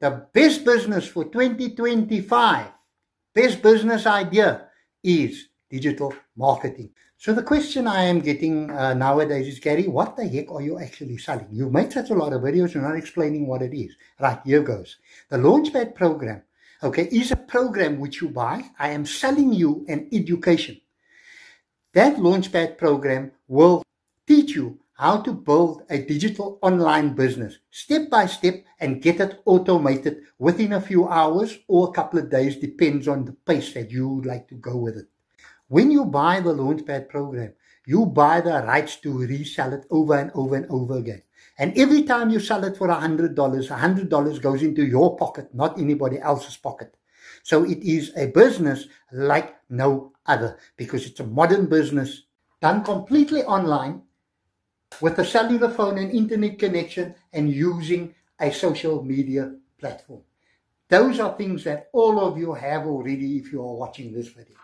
the best business for 2025, best business idea is digital marketing. So the question I am getting nowadays is, Gary, what the heck are you actually selling? You've made such a lot of videos, you're not explaining what it is. Right, here goes. The Launchpad program, okay, is a program which you buy. I am selling you an education. That Launchpad program will teach you how to build a digital online business step by step and get it automated within a few hours or a couple of days, depends on the pace that you would like to go with it. When you buy the Launchpad program, you buy the rights to resell it over and over and over again. And every time you sell it for $100, $100 goes into your pocket, not anybody else's pocket. So it is a business like no other, because it's a modern business done completely online with a cellular phone and internet connection and using a social media platform. Those are things that all of you have already if you are watching this video.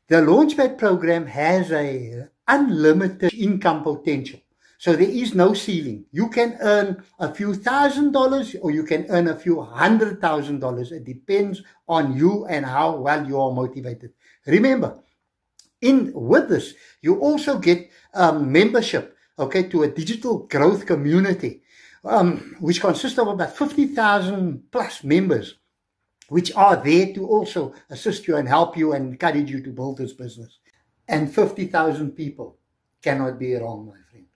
The Launchpad program has an unlimited income potential. So there is no ceiling. You can earn a few $1,000s or you can earn a few $100,000. It depends on you and how well you are motivated. Remember, with this, you also get membership, okay, to a digital growth community, which consists of about 50,000 plus members, which are there to also assist you and help you and encourage you to build this business. And 50,000 people cannot be wrong, my friend.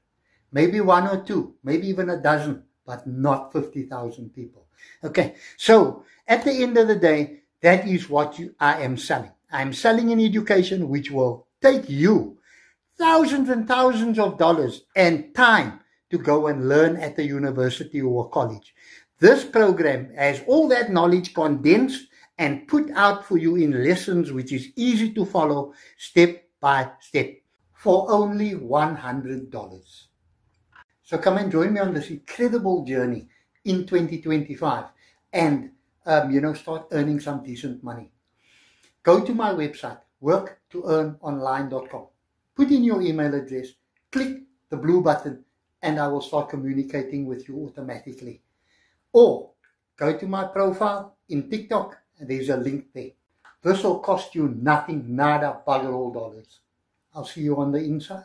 Maybe one or two, maybe even a dozen, but not 50,000 people. Okay, so at the end of the day, that is what I am selling. I'm selling an education which will take you thousands and thousands of dollars and time to go and learn at a university or a college. This program has all that knowledge condensed and put out for you in lessons which is easy to follow step by step for only $100. So come and join me on this incredible journey in 2025 and, start earning some decent money. Go to my website, worktoearnonline.com. Put in your email address, click the blue button, and I will start communicating with you automatically. Or go to my profile in TikTok, and there's a link there. This will cost you nothing, nada, bugger all dollars. I'll see you on the inside.